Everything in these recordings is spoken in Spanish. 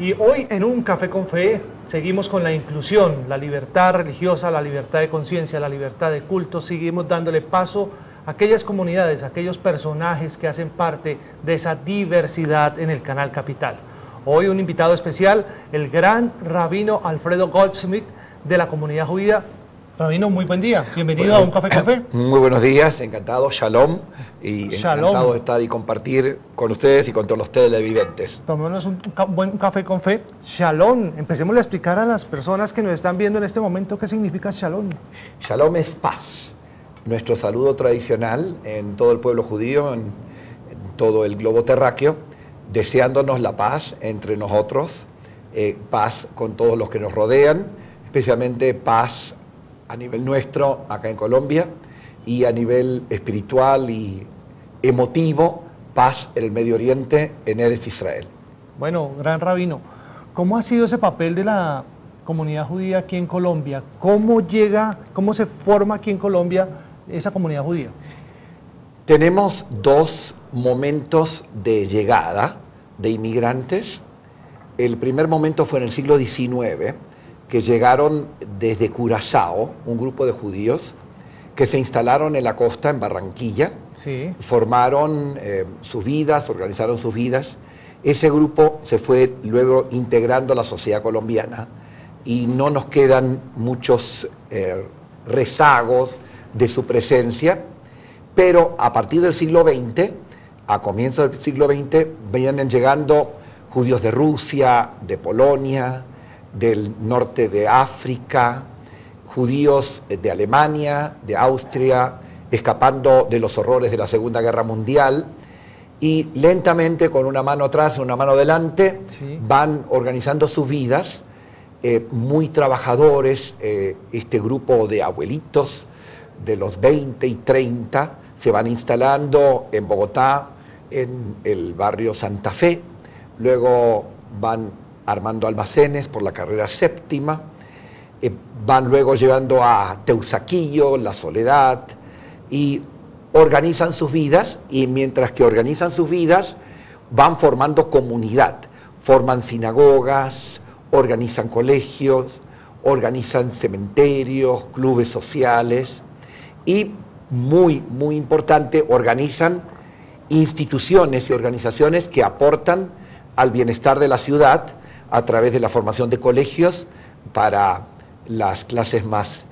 Y hoy en Un Café con Fe seguimos con la inclusión, la libertad religiosa, la libertad de conciencia, la libertad de culto. Seguimos dándole paso a aquellas comunidades, a aquellos personajes que hacen parte de esa diversidad en el Canal Capital. Hoy un invitado especial, el gran rabino Alfredo Goldsmith de la comunidad judía. Rabino, muy buen día. Bienvenido a Un Café con Fe. Muy buenos días, encantado, shalom. Y Shalom. Encantado de estar y compartir con ustedes y con todos los televidentes. Tomémonos un buen café con fe. Shalom. Empecemos a explicar a las personas que nos están viendo en este momento qué significa shalom. Shalom es paz. Nuestro saludo tradicional en todo el pueblo judío, en todo el globo terráqueo, deseándonos la paz entre nosotros, paz con todos los que nos rodean, especialmente paz a nivel nuestro, acá en Colombia, y a nivel espiritual y emotivo, paz en el Medio Oriente, en Eretz Israel. Bueno, gran rabino, ¿cómo ha sido ese papel de la comunidad judía aquí en Colombia? ¿Cómo llega, cómo se forma aquí en Colombia esa comunidad judía? Tenemos dos momentos de llegada de inmigrantes. El primer momento fue en el siglo XIX, que llegaron desde Curazao, un grupo de judíos, que se instalaron en la costa, en Barranquilla, Sí. formaron sus vidas, organizaron sus vidas. Ese grupo se fue luego integrando a la sociedad colombiana y no nos quedan muchos rezagos de su presencia, pero a partir del siglo XX, a comienzos del siglo XX, vienen llegando judíos de Rusia, de Polonia, del norte de África, judíos de Alemania, de Austria, escapando de los horrores de la Segunda Guerra Mundial, y lentamente, con una mano atrás y una mano adelante, Sí. van organizando sus vidas, muy trabajadores. Este grupo de abuelitos de los 20 y 30 se van instalando en Bogotá, en el barrio Santa Fe, luego van armando almacenes por la carrera séptima, van luego llevando a Teusaquillo, La Soledad, y organizan sus vidas, y mientras que organizan sus vidas, van formando comunidad, forman sinagogas, organizan colegios, organizan cementerios, clubes sociales, y muy importante, organizan instituciones y organizaciones que aportan al bienestar de la ciudad a través de la formación de colegios para las clases más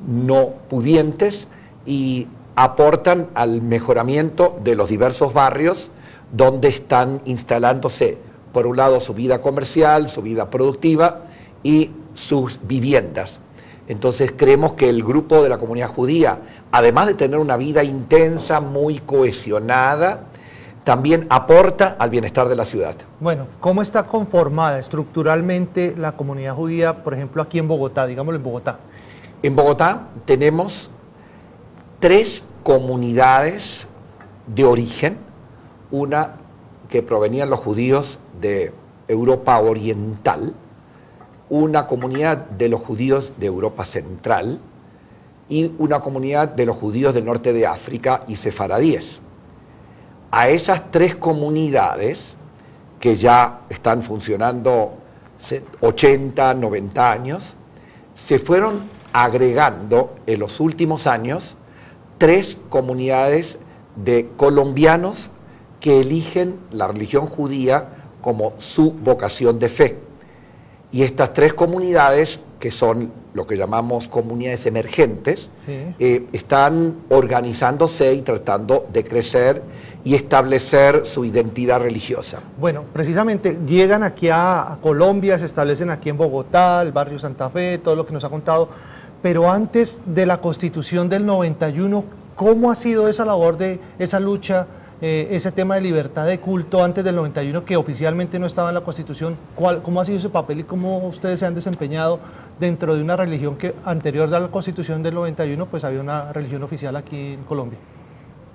no pudientes, y aportan al mejoramiento de los diversos barrios donde están instalándose, por un lado, su vida comercial, su vida productiva y sus viviendas. Entonces creemos que el grupo de la comunidad judía, además de tener una vida intensa, muy cohesionada, también aporta al bienestar de la ciudad. Bueno, ¿cómo está conformada estructuralmente la comunidad judía, por ejemplo, aquí en Bogotá, digámoslo en Bogotá? En Bogotá tenemos 3 comunidades de origen, una que provenían los judíos de Europa Oriental, una comunidad de los judíos de Europa Central y una comunidad de los judíos del norte de África y sefaradíes. A esas 3 comunidades, que ya están funcionando 80, 90 años, se fueron agregando en los últimos años 3 comunidades de colombianos que eligen la religión judía como su vocación de fe. Y estas 3 comunidades, que son lo que llamamos comunidades emergentes, Sí. están organizándose y tratando de crecer y establecer su identidad religiosa. Bueno, precisamente llegan aquí a Colombia, se establecen aquí en Bogotá, el barrio Santa Fe, todo lo que nos ha contado, pero antes de la Constitución del 91, ¿cómo ha sido esa labor de esa lucha, ese tema de libertad de culto antes del 91, que oficialmente no estaba en la Constitución? ¿Cómo ha sido ese papel y cómo ustedes se han desempeñado dentro de una religión que anterior a la Constitución del 91, pues había una religión oficial aquí en Colombia?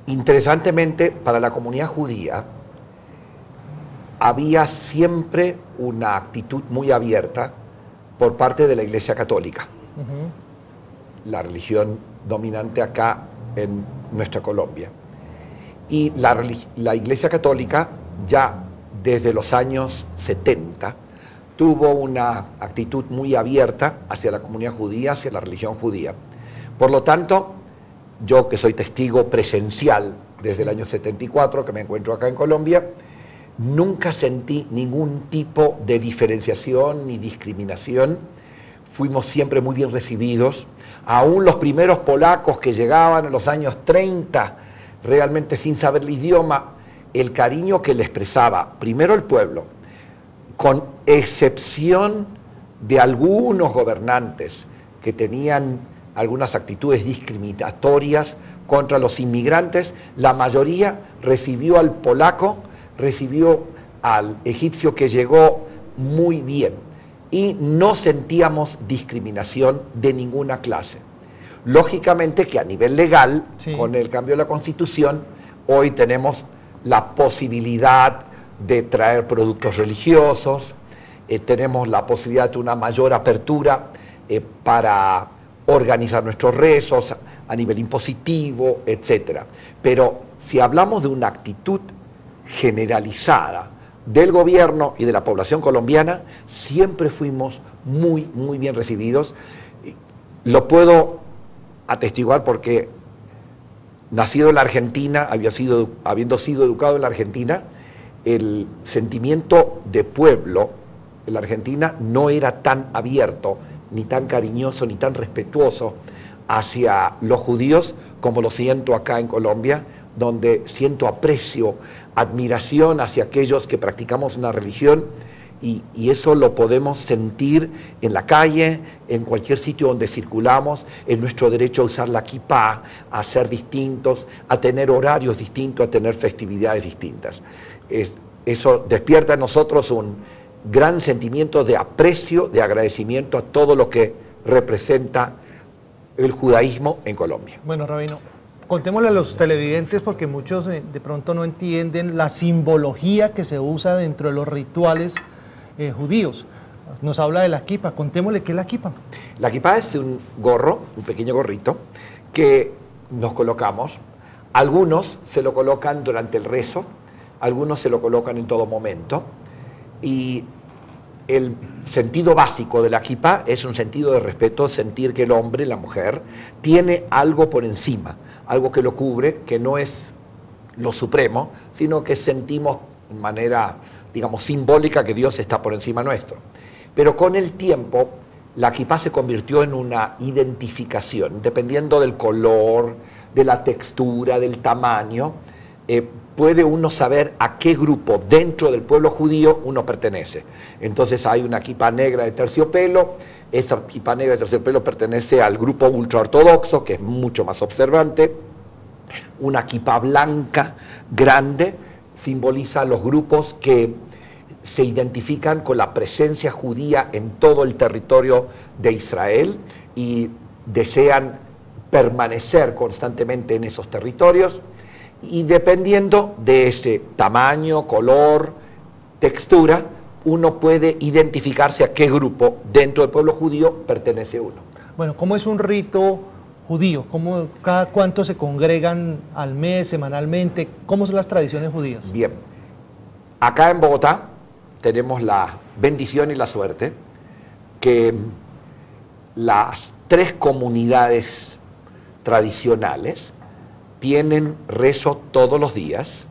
Interesantemente, para la comunidad judía había siempre una actitud muy abierta por parte de la Iglesia Católica, la religión dominante acá en nuestra Colombia. Y la Iglesia Católica ya desde los años 70, tuvo una actitud muy abierta hacia la comunidad judía, hacia la religión judía. Por lo tanto, yo que soy testigo presencial desde el año 74, que me encuentro acá en Colombia, nunca sentí ningún tipo de diferenciación ni discriminación. Fuimos siempre muy bien recibidos. Aún los primeros polacos que llegaban en los años 30, realmente sin saber el idioma, el cariño que le expresaba primero el pueblo, con excepción de algunos gobernantes que tenían algunas actitudes discriminatorias contra los inmigrantes, la mayoría recibió al polaco, recibió al egipcio que llegó muy bien y no sentíamos discriminación de ninguna clase. Lógicamente que a nivel legal, sí, con el cambio de la Constitución, hoy tenemos la posibilidad de traer productos religiosos, tenemos la posibilidad de una mayor apertura para organizar nuestros rezos a nivel impositivo, etc. Pero si hablamos de una actitud generalizada del gobierno y de la población colombiana, siempre fuimos muy, muy bien recibidos. Lo puedo atestiguar porque nacido en la Argentina, habiendo sido educado en la Argentina, el sentimiento de pueblo en la Argentina no era tan abierto, ni tan cariñoso, ni tan respetuoso hacia los judíos como lo siento acá en Colombia, donde siento aprecio, admiración hacia aquellos que practicamos una religión, y eso lo podemos sentir en la calle, en cualquier sitio donde circulamos, en nuestro derecho a usar la kipá, a ser distintos, a tener horarios distintos, a tener festividades distintas. Eso despierta en nosotros un gran sentimiento de aprecio, de agradecimiento a todo lo que representa el judaísmo en Colombia. Bueno, rabino, contémosle a los televidentes, porque muchos de pronto no entienden la simbología que se usa dentro de los rituales judíos. Nos habla de la kippah, contémosle qué es la kippah. La kippah es un gorro, un pequeño gorrito, que nos colocamos. Algunos se lo colocan durante el rezo, algunos se lo colocan en todo momento, y el sentido básico de la kippah es un sentido de respeto, sentir que el hombre, la mujer, tiene algo por encima, algo que lo cubre, que no es lo supremo, sino que sentimos de manera, digamos, simbólica que Dios está por encima nuestro. Pero con el tiempo, la kippah se convirtió en una identificación, dependiendo del color, de la textura, del tamaño, puede uno saber a qué grupo dentro del pueblo judío uno pertenece. Entonces hay una kippah negra de terciopelo, esa kippah negra de terciopelo pertenece al grupo ultraortodoxo, que es mucho más observante. Una kippah blanca grande simboliza los grupos que se identifican con la presencia judía en todo el territorio de Israel y desean permanecer constantemente en esos territorios. Y dependiendo de ese tamaño, color, textura, uno puede identificarse a qué grupo dentro del pueblo judío pertenece uno. Bueno, ¿cómo es un rito judío? ¿Cada cuánto se congregan al mes, semanalmente? ¿Cómo son las tradiciones judías? Bien, acá en Bogotá tenemos la bendición y la suerte que las 3 comunidades tradicionales tienen rezo todos los días,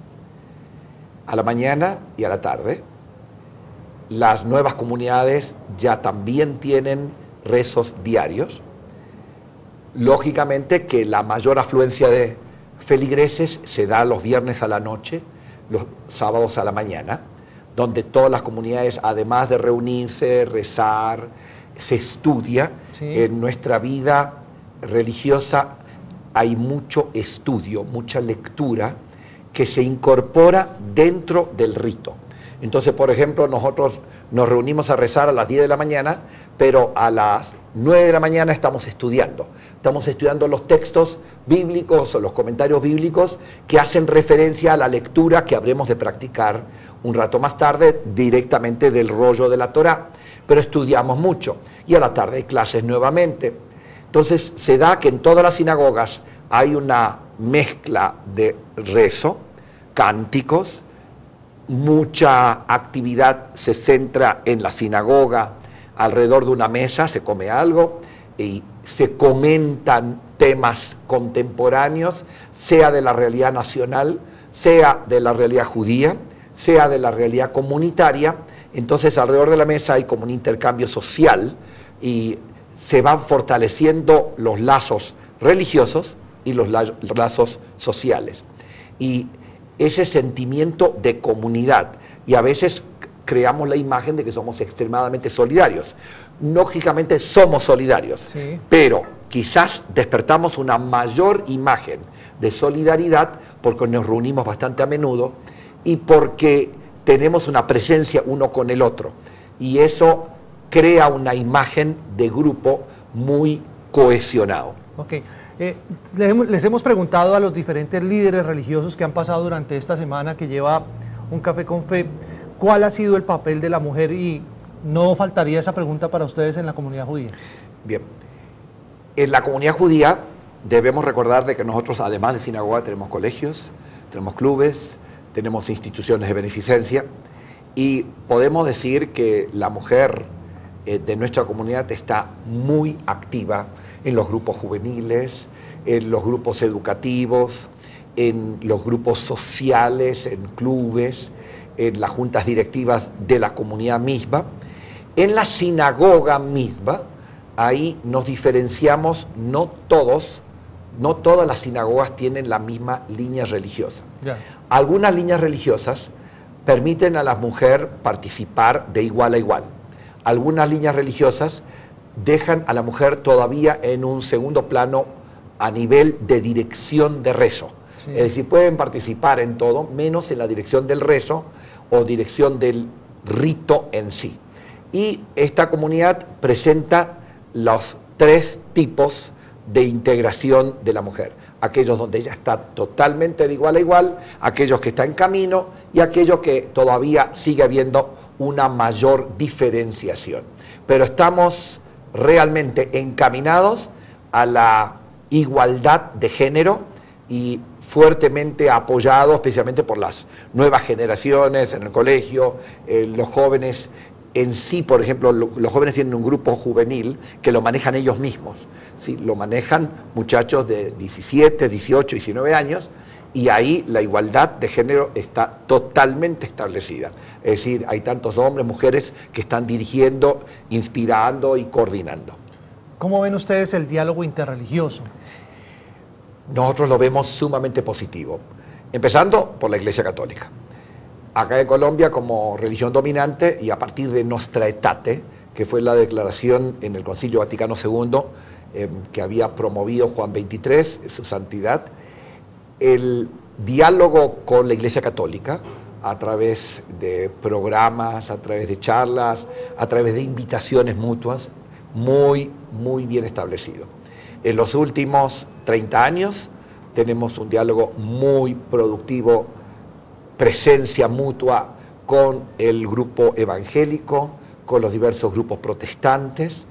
a la mañana y a la tarde. Las nuevas comunidades ya también tienen rezos diarios. Lógicamente que la mayor afluencia de feligreses se da los viernes a la noche, los sábados a la mañana, donde todas las comunidades, además de reunirse, rezar, se estudia. Sí. En nuestra vida religiosa hay mucho estudio, mucha lectura que se incorpora dentro del rito. Entonces, por ejemplo, nosotros nos reunimos a rezar a las 10 de la mañana, pero a las 9 de la mañana estamos estudiando. Estamos estudiando los textos bíblicos o los comentarios bíblicos que hacen referencia a la lectura que habremos de practicar un rato más tarde directamente del rollo de la Torá. Pero estudiamos mucho y a la tarde hay clases nuevamente. Entonces se da que en todas las sinagogas hay una mezcla de rezo, cánticos, mucha actividad se centra en la sinagoga, alrededor de una mesa se come algo y se comentan temas contemporáneos, sea de la realidad nacional, sea de la realidad judía, sea de la realidad comunitaria. Entonces alrededor de la mesa hay como un intercambio social y se van fortaleciendo los lazos religiosos y los lazos sociales. Y ese sentimiento de comunidad, y a veces creamos la imagen de que somos extremadamente solidarios. Lógicamente somos solidarios, sí, pero quizás despertamos una mayor imagen de solidaridad porque nos reunimos bastante a menudo y porque tenemos una presencia uno con el otro. Y eso crea una imagen de grupo muy cohesionado. Okay. Les hemos preguntado a los diferentes líderes religiosos que han pasado durante esta semana que lleva Un Café con Fe, ¿cuál ha sido el papel de la mujer? Y no faltaría esa pregunta para ustedes en la comunidad judía. Bien, en la comunidad judía debemos recordar de que nosotros, además de sinagoga, tenemos colegios, tenemos clubes, tenemos instituciones de beneficencia y podemos decir que la mujer de nuestra comunidad está muy activa en los grupos juveniles, en los grupos educativos, en los grupos sociales, en clubes, en las juntas directivas de la comunidad misma. En la sinagoga misma, ahí nos diferenciamos, no todas las sinagogas tienen la misma línea religiosa. Yeah. Algunas líneas religiosas permiten a la mujer participar de igual a igual. Algunas líneas religiosas dejan a la mujer todavía en un segundo plano a nivel de dirección de rezo. Sí. Es decir, pueden participar en todo, menos en la dirección del rezo o dirección del rito en sí. Y esta comunidad presenta los tres tipos de integración de la mujer. Aquellos donde ella está totalmente de igual a igual, aquellos que están en camino y aquellos que todavía sigue habiendo una mayor diferenciación. Pero estamos realmente encaminados a la igualdad de género y fuertemente apoyados especialmente por las nuevas generaciones en el colegio, los jóvenes en sí, por ejemplo, los jóvenes tienen un grupo juvenil que lo manejan ellos mismos, ¿sí? Lo manejan muchachos de 17, 18, 19 años y ahí la igualdad de género está totalmente establecida. Es decir, hay tantos hombres, mujeres que están dirigiendo, inspirando y coordinando. ¿Cómo ven ustedes el diálogo interreligioso? Nosotros lo vemos sumamente positivo, empezando por la Iglesia Católica. Acá en Colombia, como religión dominante, y a partir de Nostra Aetate, que fue la declaración en el Concilio Vaticano II, que había promovido Juan XXIII, su santidad, el diálogo con la Iglesia Católica, a través de programas, a través de charlas, a través de invitaciones mutuas, muy bien establecido. En los últimos 30 años tenemos un diálogo muy productivo, presencia mutua con el grupo evangélico, con los diversos grupos protestantes.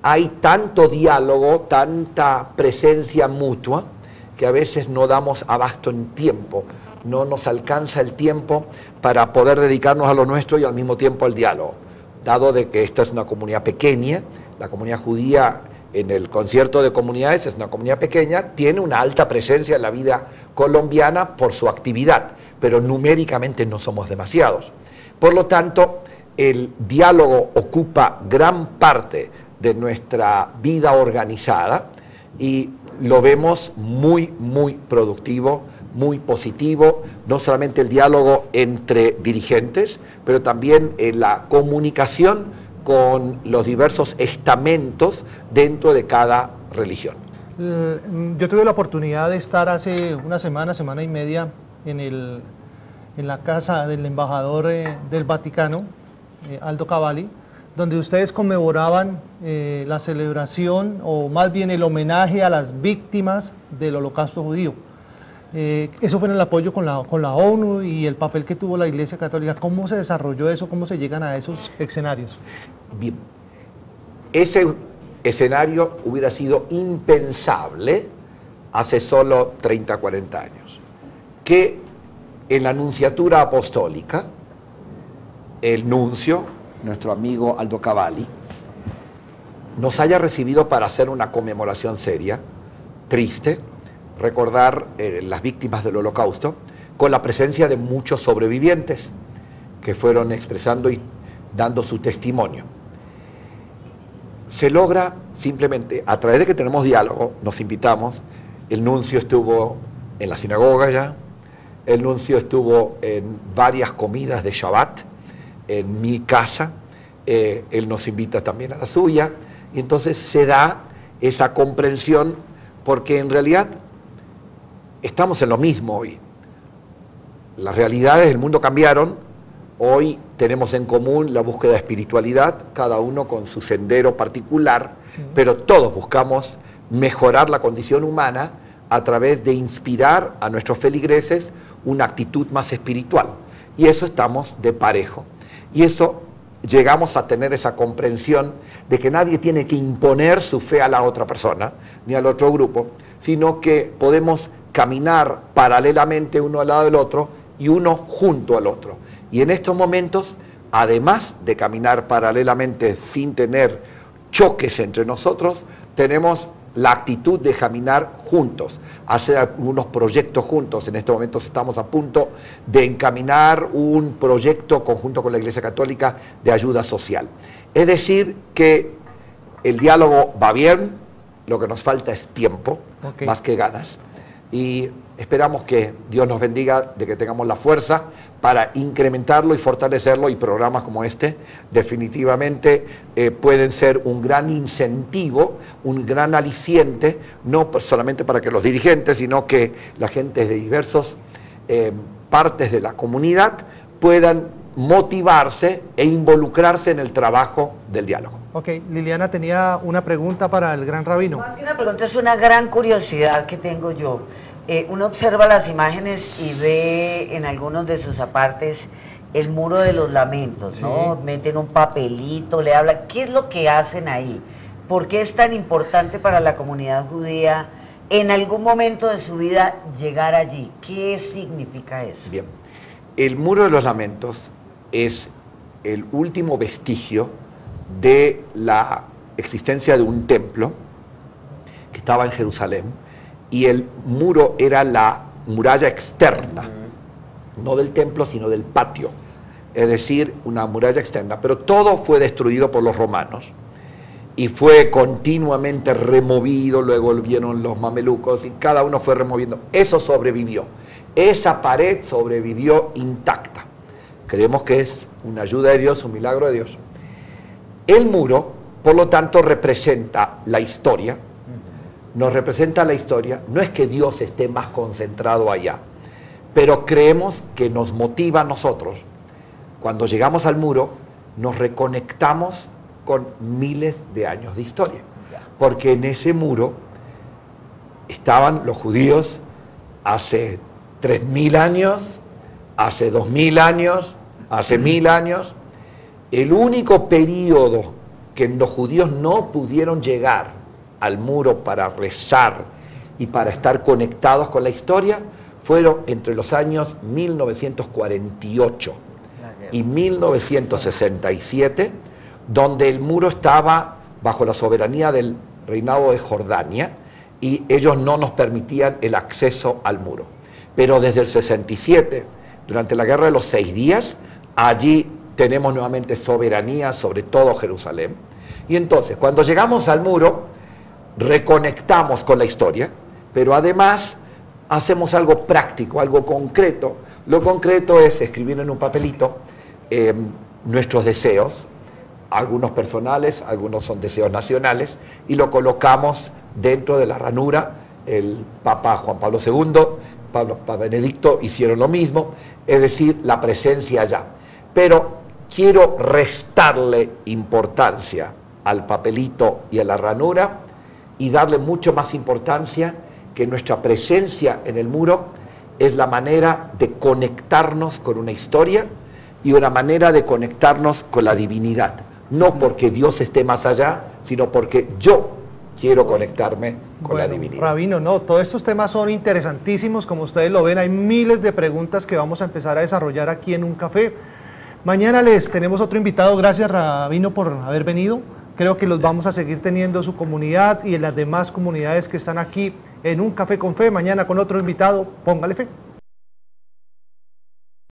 Hay tanto diálogo, tanta presencia mutua, que a veces no damos abasto en tiempo, no nos alcanza el tiempo para poder dedicarnos a lo nuestro y al mismo tiempo al diálogo. Dado de que esta es una comunidad pequeña, la comunidad judía en el concierto de comunidades es una comunidad pequeña, tiene una alta presencia en la vida colombiana por su actividad, pero numéricamente no somos demasiados. Por lo tanto, el diálogo ocupa gran parte de nuestra vida organizada y lo vemos muy productivo, muy positivo, no solamente el diálogo entre dirigentes, pero también en la comunicación con los diversos estamentos dentro de cada religión. Yo tuve la oportunidad de estar hace una semana y media en la casa del embajador del Vaticano, Aldo Cavalli, donde ustedes conmemoraban la celebración, o más bien el homenaje a las víctimas del Holocausto judío. Eso fue en el apoyo con la ONU y el papel que tuvo la Iglesia Católica. ¿Cómo se desarrolló eso? ¿Cómo se llegan a esos escenarios? Bien, ese escenario hubiera sido impensable hace solo 30, 40 años. Que en la Nunciatura Apostólica, el nuncio, nuestro amigo Aldo Cavalli, nos haya recibido para hacer una conmemoración seria, triste, recordar las víctimas del Holocausto, con la presencia de muchos sobrevivientes que fueron expresando y dando su testimonio. Se logra simplemente, a través de que tenemos diálogo, nos invitamos, el nuncio estuvo en la sinagoga ya, el nuncio estuvo en varias comidas de Shabbat, en mi casa, él nos invita también a la suya, y entonces se da esa comprensión, porque en realidad estamos en lo mismo hoy. Las realidades del mundo cambiaron, hoy tenemos en común la búsqueda de espiritualidad, cada uno con su sendero particular, sí, pero todos buscamos mejorar la condición humana a través de inspirar a nuestros feligreses una actitud más espiritual. Y eso estamos de parejo. Y eso llegamos a tener esa comprensión de que nadie tiene que imponer su fe a la otra persona, ni al otro grupo, sino que podemos caminar paralelamente uno al lado del otro y uno junto al otro. Y en estos momentos, además de caminar paralelamente sin tener choques entre nosotros, tenemos la actitud de caminar juntos, hacer algunos proyectos juntos. En estos momentos estamos a punto de encaminar un proyecto conjunto con la Iglesia Católica de ayuda social. Es decir, que el diálogo va bien, lo que nos falta es tiempo, más que ganas, y esperamos que Dios nos bendiga, de que tengamos la fuerza para incrementarlo y fortalecerlo, y programas como este definitivamente pueden ser un gran incentivo, un gran aliciente, no solamente para que los dirigentes, sino que la gente de diversas partes de la comunidad puedan motivarse e involucrarse en el trabajo del diálogo. Ok, Liliana tenía una pregunta para el gran rabino. Más que una pregunta, es una gran curiosidad que tengo yo. Uno observa las imágenes y ve en algunos de sus apartes el muro de los lamentos, ¿no? Sí. Meten un papelito, le hablan. ¿Qué es lo que hacen ahí? ¿Por qué es tan importante para la comunidad judía en algún momento de su vida llegar allí? ¿Qué significa eso? Bien, el muro de los lamentos es el último vestigio de la existencia de un templo que estaba en Jerusalén, y el muro era la muralla externa, no del templo, sino del patio, es decir, una muralla externa. Pero todo fue destruido por los romanos y fue continuamente removido, luego vieron los mamelucos y cada uno fue removiendo. Eso sobrevivió, esa pared sobrevivió intacta. Creemos que es una ayuda de Dios, un milagro de Dios. El muro, por lo tanto, representa la historia, nos representa la historia. No es que Dios esté más concentrado allá, pero creemos que nos motiva a nosotros. Cuando llegamos al muro, nos reconectamos con miles de años de historia, porque en ese muro estaban los judíos hace 3000 años, hace 2000 años, hace 1000 años. El único periodo que los judíos no pudieron llegar al muro para rezar y para estar conectados con la historia fueron entre los años 1948 y 1967, donde el muro estaba bajo la soberanía del reinado de Jordania y ellos no nos permitían el acceso al muro. Pero desde el 67, durante la Guerra de los 6 días, allí tenemos nuevamente soberanía sobre todo Jerusalén. Y entonces, cuando llegamos al muro, reconectamos con la historia, pero además hacemos algo práctico, algo concreto. Lo concreto es escribir en un papelito nuestros deseos, algunos personales, algunos son deseos nacionales, y lo colocamos dentro de la ranura. El Papa Juan Pablo II, Papa Benedicto hicieron lo mismo, es decir, la presencia allá. Pero quiero restarle importancia al papelito y a la ranura y darle mucho más importancia que nuestra presencia en el muro es la manera de conectarnos con una historia y una manera de conectarnos con la divinidad. No porque Dios esté más allá, sino porque yo quiero conectarme con la divinidad. Rabino, no, todos estos temas son interesantísimos, como ustedes lo ven, hay miles de preguntas que vamos a empezar a desarrollar aquí en Un Café. Mañana les tenemos otro invitado, gracias Rabino por haber venido. Creo que los vamos a seguir teniendo en su comunidad y en las demás comunidades que están aquí en Un Café con Fe. Mañana con otro invitado, póngale fe.